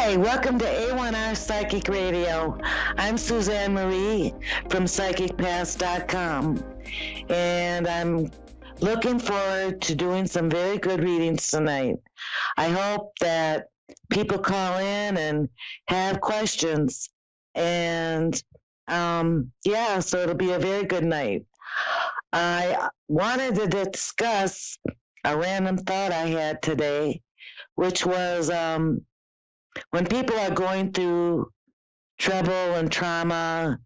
Hi, welcome to A1R Psychic Radio. I'm Susanne Marie from PsychicPass.com, and I'm looking forward to doing some very good readings tonight. I hope that people call in and have questions, and so it'll be a very good night. I wanted to discuss a random thought I had today, which was when people are going through trouble and trauma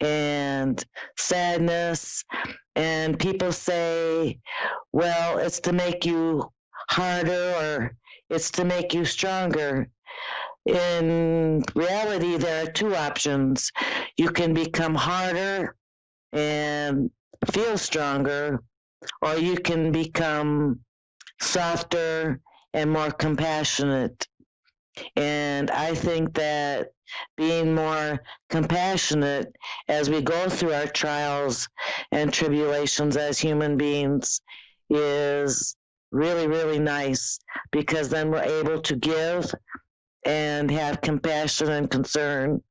and sadness, and people say, well, it's to make you harder or it's to make you stronger. In reality, there are two options. You can become harder and feel stronger, or you can become softer and more compassionate. And I think that being more compassionate as we go through our trials and tribulations as human beings is really, really nice, because then we're able to give and have compassion and concern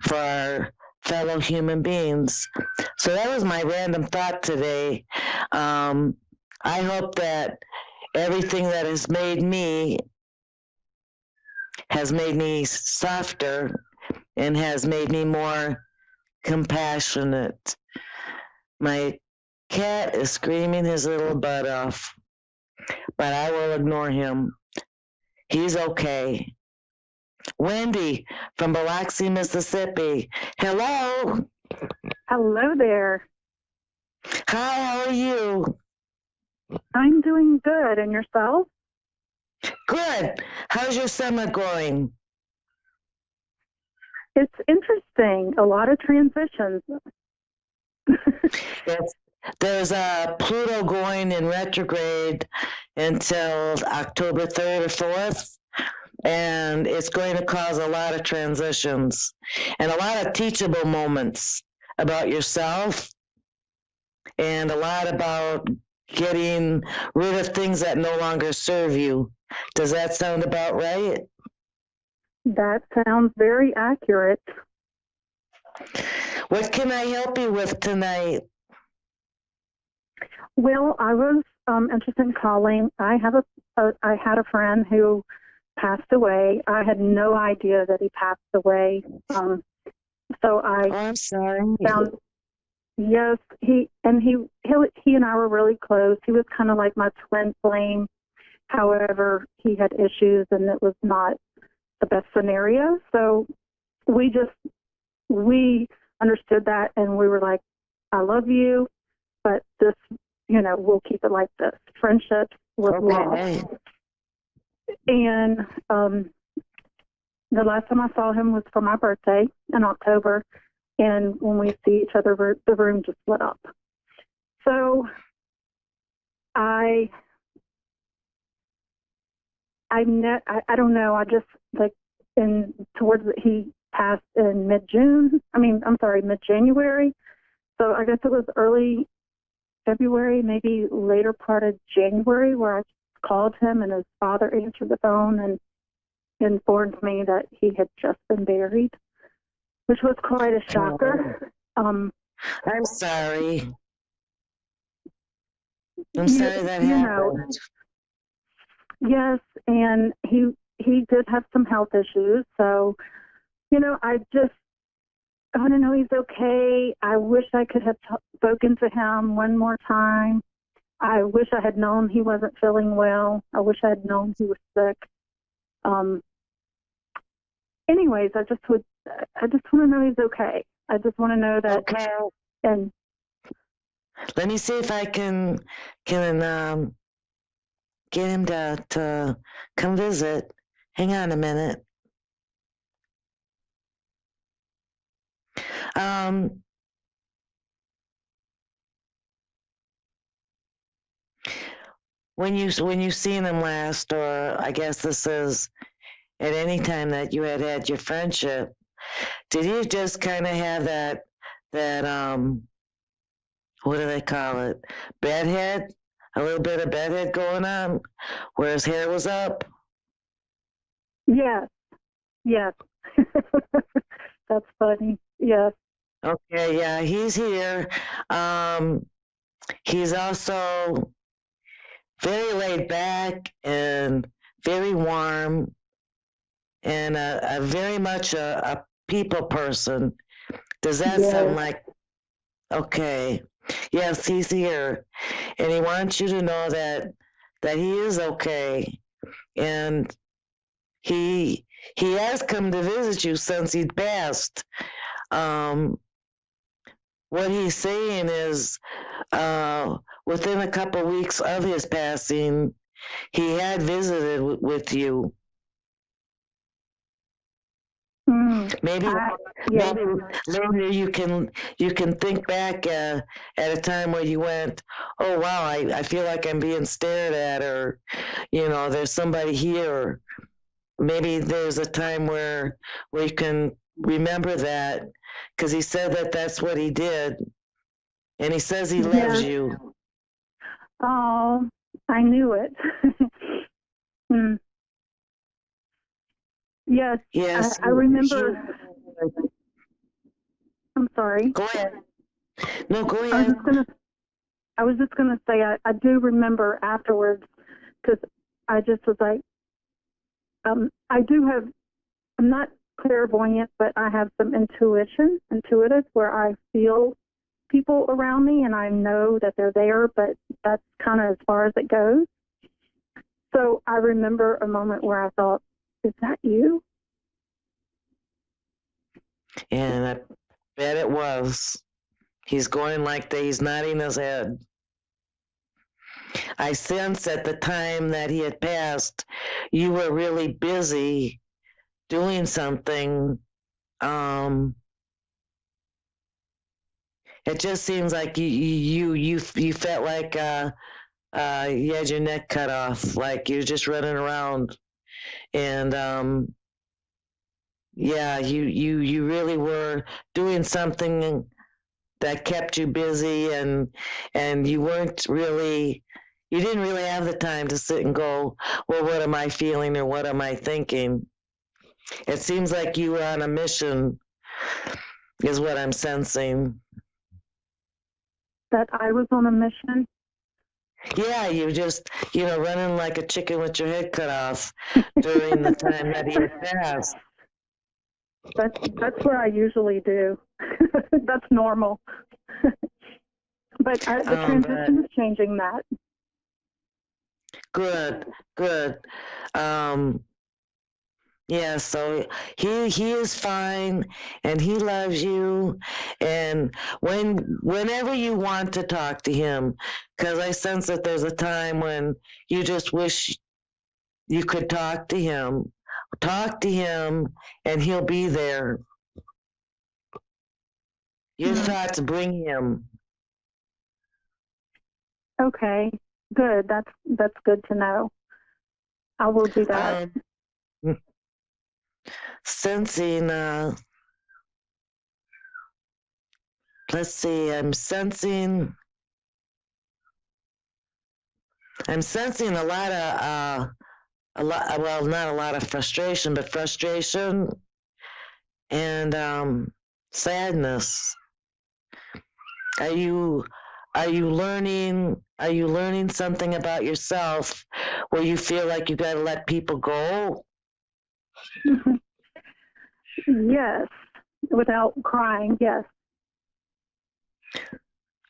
for our fellow human beings. So that was my random thought today. I hope that everything that has made me softer and has made me more compassionate. My cat is screaming his little butt off, but I will ignore him. He's okay. Wendy from Biloxi, Mississippi. Hello. Hello there. Hi, how are you? I'm doing good. And yourself? Good. How's your summer going? It's interesting. A lot of transitions. There's a Pluto going in retrograde until October 3rd or 4th, and it's going to cause a lot of transitions and a lot of teachable moments about yourself and a lot about getting rid of things that no longer serve you. Does that sound about right? That sounds very accurate. What can I help you with tonight? Well, I was interested in calling. I had a friend who passed away. I had no idea that he passed away. I'm sorry. Yes, he and I were really close. He was kind of like my twin flame. However, he had issues, and it was not the best scenario. So we understood that, and we were like, I love you, but this, we'll keep it like this. Friendship was lost. And the last time I saw him was for my birthday in October, and when we see each other, the room just lit up. So I don't know. I just he passed in mid-January. So I guess it was early February, maybe later part of January, where I called him and his father answered the phone and informed me that he had just been buried, which was quite a shocker. I'm sorry. I'm sorry that happened. Yes, and he did have some health issues, so I want to know he's okay. I wish I could have spoken to him one more time. I wish I had known he wasn't feeling well. I wish I had known he was sick. Anyways, I just want to know he's okay. I just want to know that. Okay. And let me see if I can get him to come visit. Hang on a minute. When you seen him last, or I guess this is at any time that you had your friendship, did you just kind of have that what do they call it? Bedhead? A little bit of bedhead going on, where his hair was up? yes, Yes. That's funny. Yes. Okay, yeah, he's here. Um, he's also very laid back and very warm and a very much a people person. Does that sound Yes. like okay? Yes, he's here, and he wants you to know that he is okay, and he he has come to visit you since he passed. Um, what he's saying is, within a couple weeks of his passing, he had visited with you. Mm. Maybe, Yes. maybe later you can think back at a time where you went, oh wow, I feel like I'm being stared at, or there's somebody here. Maybe there's a time where you can remember that, because he said that that's what he did, and he says he loves Yes. you. Oh, I knew it. Hmm. Yes. Yes, I remember. I'm sorry. go ahead. No, go I was ahead. just gonna. I was just gonna say I do remember afterwards because I just was like, I do have. I'm not clairvoyant, but I have some intuitive, where I feel people around me and I know that they're there, but that's kind of as far as it goes. So I remember a moment where I thought, is that you? And I bet it was. He's going like that. He's nodding his head. I sense at the time that he had passed, you were really busy doing something. Um, it just seems like you felt like you had your neck cut off, like you're just running around, and yeah, you really were doing something that kept you busy, and you didn't really have the time to sit and go, well, what am I feeling or what am I thinking? It seems like you were on a mission, is what I'm sensing. That I was on a mission? Yeah, you just, running like a chicken with your head cut off during the time that he had passed. That's what I usually do. That's normal. But the transition is changing that. Good, good. Um, yeah, so he is fine, and he loves you, and whenever you want to talk to him, because I sense that there's a time when you just wish you could talk to him. Talk to him, and he'll be there. Your thoughts bring him. Okay, good. That's good to know. I will do that. Sensing, let's see, I'm sensing well, not a lot of frustration, but frustration and sadness. Are you learning something about yourself where you feel like you got to let people go? Yes, without crying. Yes.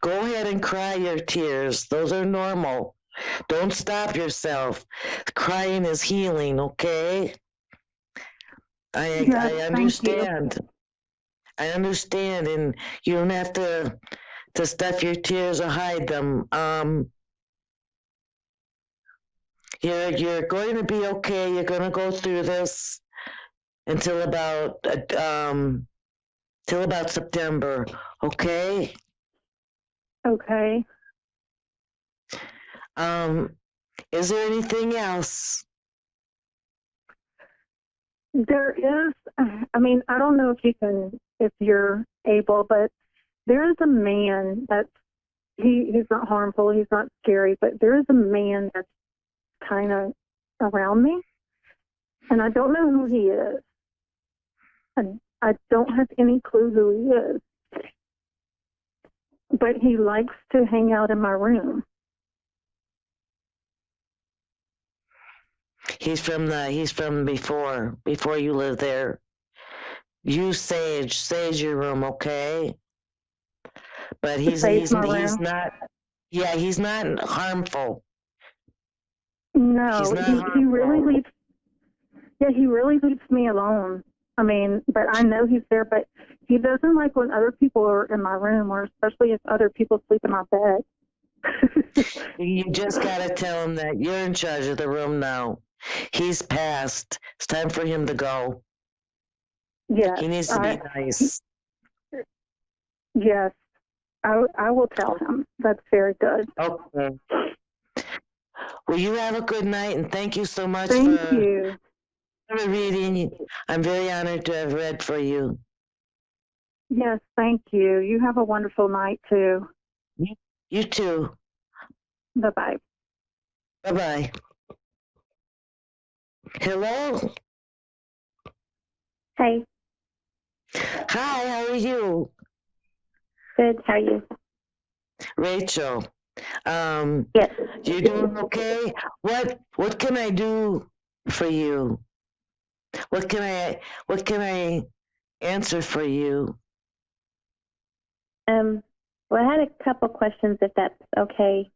Go ahead and cry your tears. Those are normal. Don't stop yourself. Crying is healing, okay? Yes, I understand. I understand, and you don't have to stuff your tears or hide them. You're going to be okay. You're going to go through this until about September, okay? Okay. Is there anything else? There is. I mean, I don't know if you're able, but there is a man that's he's not harmful. He's not scary, but there is a man that's kind of around me, and I don't know who he is. And I don't have any clue who he is. But he likes to hang out in my room. He's from before you lived there. You sage your room, okay? But he's room? not. Yeah, he's not harmful. No, He's not he harmful. really leaves. Yeah, he really leaves me alone. I mean, but I know he's there. But he doesn't like when other people are in my room, or especially if other people sleep in my bed. You just gotta tell him that you're in charge of the room now. He's passed. It's time for him to go. Yes, He needs to be nice. Yes, I will tell him. That's very good. Okay. Well, you have a good night, and thank you so much Thank for you. reading. I'm very honored to have read for you. Yes, thank you. You have a wonderful night, too. You too. Bye-bye. Bye-bye. Hello? Hey. Hi, how are you? Good. How are you? Rachel. Yes. You doing okay? What can I do for you? What can I answer for you? Well, I had a couple questions, if that's okay.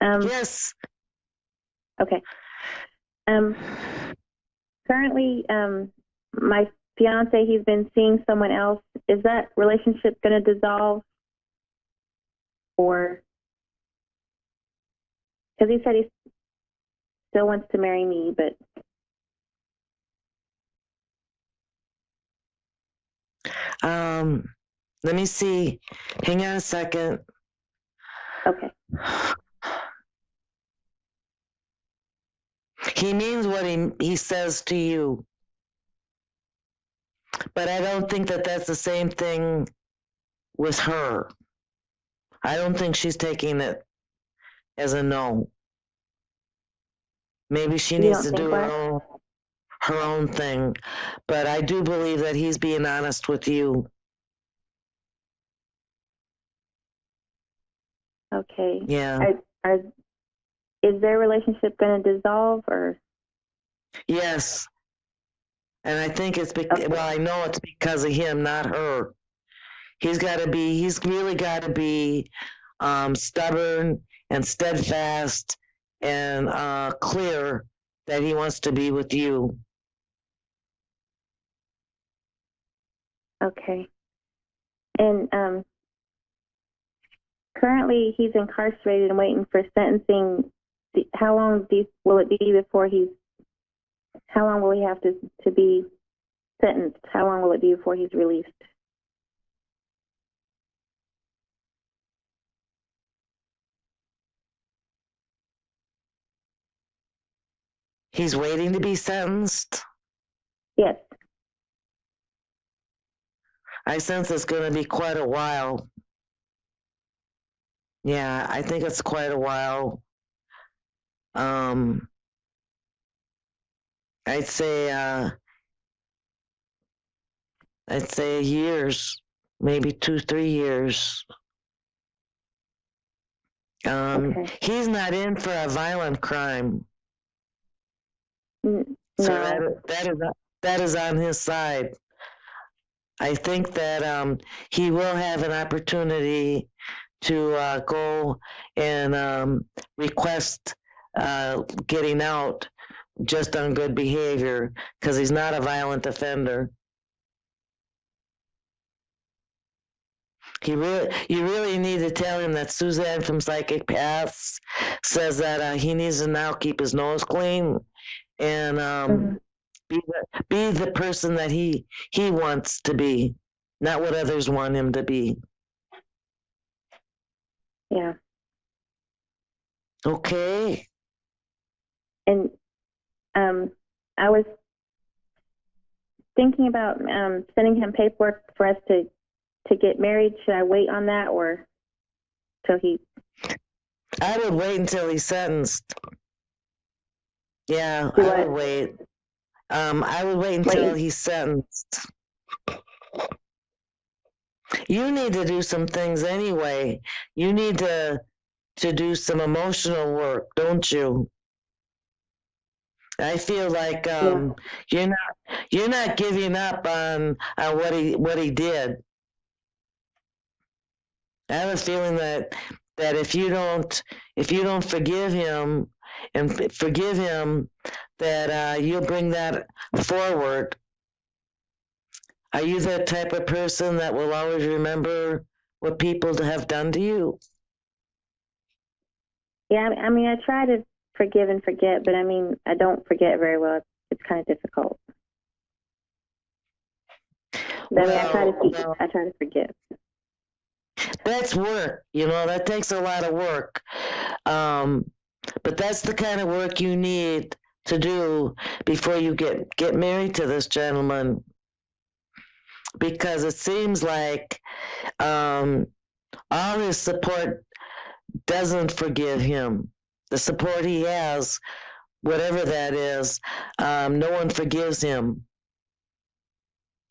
Yes. Okay. Currently, my fiance, he's been seeing someone else. Is that relationship going to dissolve? Or, because he said he still wants to marry me, but. Let me see. Hang on a second. Okay. He means what he says to you. But I don't think that that's the same thing with her. I don't think she's taking it as a no. Maybe she needs to do her own thing. But I do believe that he's being honest with you. Okay. Yeah. Is their relationship going to dissolve, or? Yes. And I think it's because, well, I know it's because of him, not her. He's really got to be stubborn and steadfast and clear that he wants to be with you. Okay. And currently he's incarcerated and waiting for sentencing. How long will it be before how long will he have to be sentenced? How long will it be before he's released? He's waiting to be sentenced? Yes. I sense it's going to be quite a while. Yeah, I think it's quite a while. I'd say years, maybe 2-3 years. Okay. He's not in for a violent crime. No. So that is on his side. I think that he will have an opportunity to go and request getting out just on good behavior, because he's not a violent offender. You really need to tell him that Susanne from Psychic Paths says that he needs to now keep his nose clean and be the person that he wants to be, not what others want him to be. Yeah. Okay. And I was thinking about sending him paperwork for us to get married. Should I wait on that, or till he? I would wait until he's sentenced. Yeah, I would wait. I would wait until he's sentenced. You need to do some things anyway. You need to do some emotional work, don't you? I feel like Yeah. you're not giving up on what he did. I have a feeling that if you don't forgive him and forgive him, that you'll bring that forward. Are you that type of person that will always remember what people have done to you? Yeah, I mean, I try to forgive and forget, but I mean, I don't forget very well. It's kind of difficult. But I mean, I try to forget. That's work, that takes a lot of work. Um, but that's the kind of work you need to do before you get married to this gentleman, because it seems like um, all his support doesn't forgive him. The support he has, whatever that is, no one forgives him.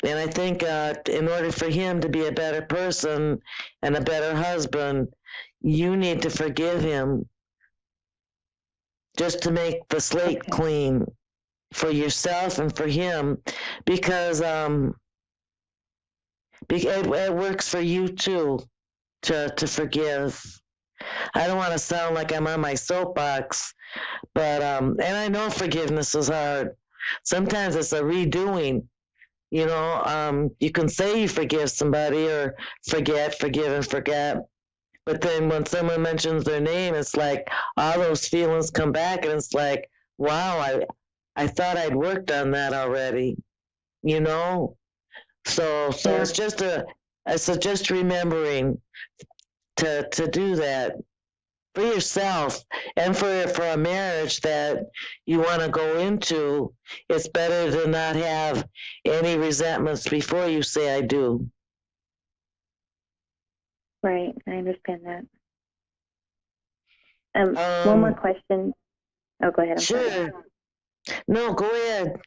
And I think in order for him to be a better person and a better husband, you need to forgive him just to make the slate clean for yourself and for him, because it works for you too to forgive. I don't want to sound like I'm on my soapbox, but and I know forgiveness is hard. Sometimes it's a redoing. You can say you forgive somebody or forgive and forget, but then when someone mentions their name, it's like all those feelings come back, and it's like, wow, I thought I'd worked on that already, you know. So Yeah. it's just remembering to do that for yourself and for a marriage that you want to go into. It's better to not have any resentments before you say I do. Right. I understand that. One more question. Oh, go ahead. I'm sure. sorry. No, go ahead.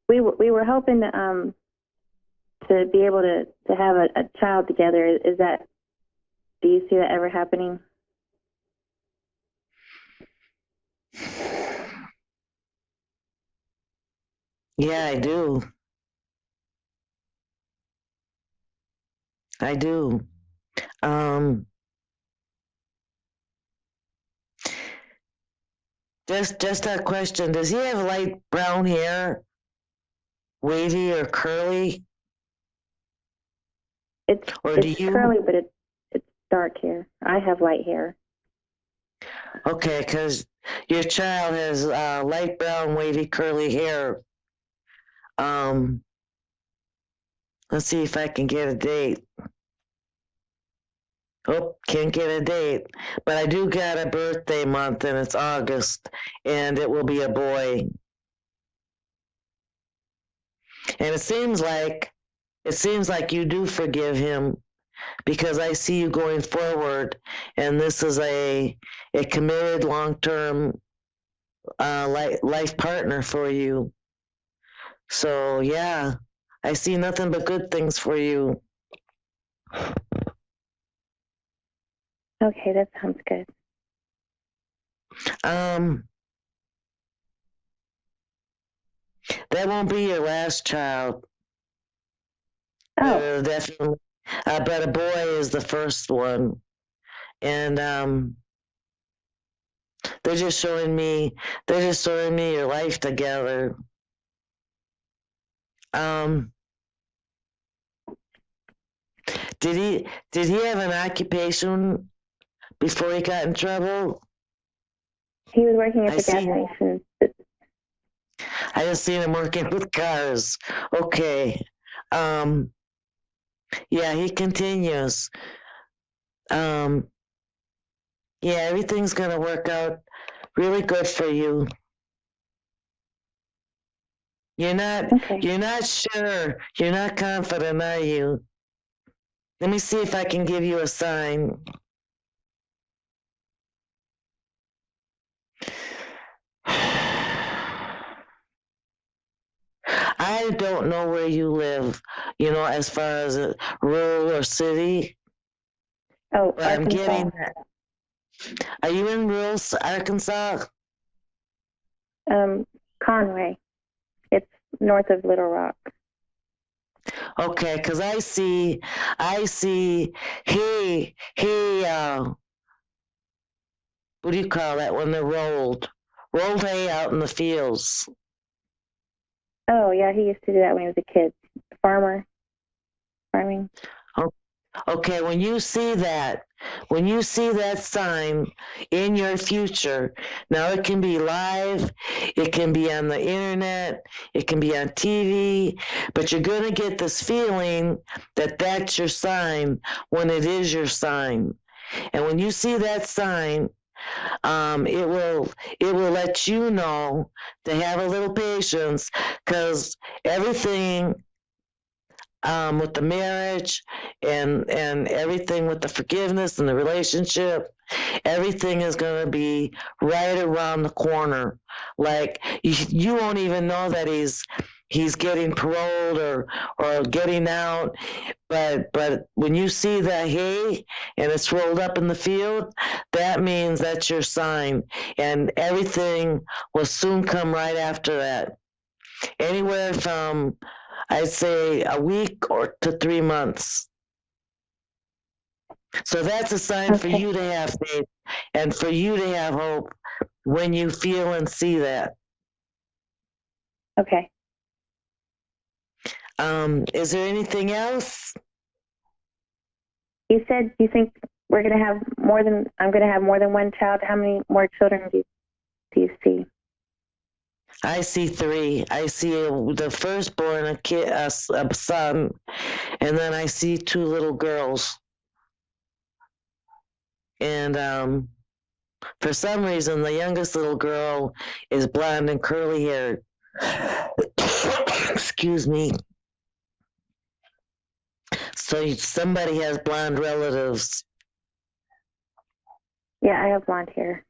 We were hoping to be able to have a child together. Do you see that ever happening? Yeah, I do. I do. Um, just a question. Does he have light brown hair, wavy or curly? It's curly, but it's dark hair. I have light hair. Okay, because your child has light brown, wavy, curly hair. Um, let's see if I can get a date. Oh, can't get a date. But I do got a birthday month, and it's August, and it will be a boy. And it seems like you do forgive him, because I see you going forward, and this is a committed long-term life partner for you. So yeah, I see nothing but good things for you. Okay, that sounds good. That won't be your last child. Oh, Definitely. But a boy is the first one. And they're just showing me your life together. Um, did he have an occupation before he got in trouble? he was working at the gas station. I just seen him working with cars. Okay. Yeah, he continues. Yeah, everything's gonna work out really good for you. You're not sure. You're not confident, are you? Let me see if I can give you a sign. I don't know where you live, as far as a rural or city, Oh, but I'm Arkansas. getting that. Are you in rural Arkansas? Conway. It's north of Little Rock. Okay, because I see, hey, what do you call that when they're rolled hay out in the fields? Oh, yeah, he used to do that when he was a kid. Farming. Okay, when you see that sign in your future, now it can be live, it can be on the internet, it can be on TV, but you're going to get this feeling that that's your sign when it is your sign. And when you see that sign, it will let you know to have a little patience, because everything with the marriage and everything with the forgiveness and the relationship, everything is going to be right around the corner. Like you won't even know that he's getting paroled or getting out, but when you see the hay and it's rolled up in the field, that means that's your sign, and everything will soon come right after that. Anywhere from, I'd say, a week or to 3 months. So that's a sign for Okay. you to have faith and for you to have hope when you feel and see that. Okay. Is there anything else? You said you think I'm going to have more than one child. How many more children do you see? I see 3. I see the firstborn, a kid, a son, and then I see 2 little girls. And for some reason, the youngest little girl is blonde and curly haired. Excuse me. So somebody has blonde relatives. Yeah, I have blonde hair.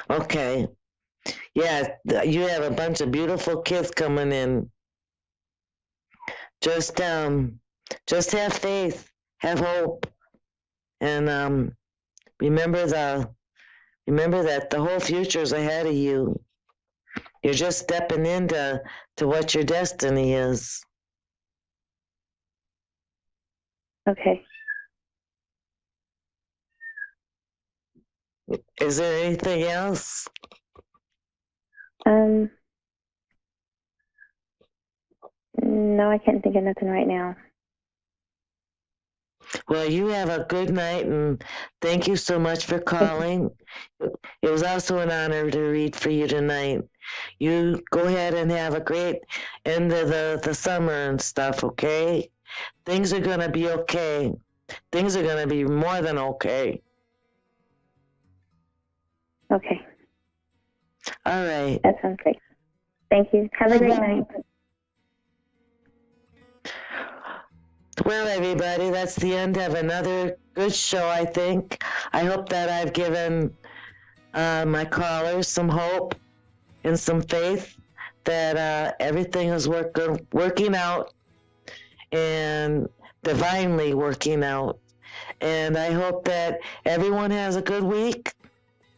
Okay. Yeah, you have a bunch of beautiful kids coming in. Just have faith, have hope, and remember that the whole future is ahead of you. You're just stepping into what your destiny is. Okay. Is there anything else? No, I can't think of nothing right now. Well, you have a good night, and thank you so much for calling. It was also an honor to read for you tonight. You go ahead and have a great end of the summer and stuff, okay? Things are going to be okay. Things are going to be more than okay. Okay. All right. That sounds great. Thank you. Have a great night. Well, everybody, that's the end of another good show, I think. I hope that I've given my callers some hope and some faith that everything is working out and divinely working out. And I hope that everyone has a good week.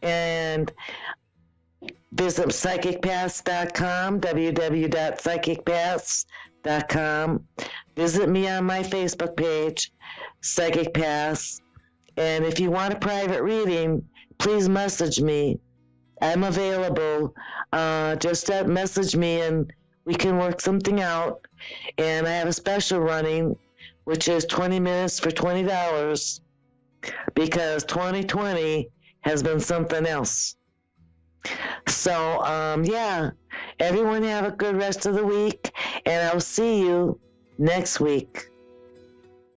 And visit psychicpaths.com, www.psychicpaths.com. Visit me on my Facebook page, Psychic Paths. And if you want a private reading, please message me. I'm available. Just message me and we can work something out. And I have a special running, which is 20 minutes for $20, because 2020 has been something else. So, yeah, everyone have a good rest of the week, and I'll see you next week.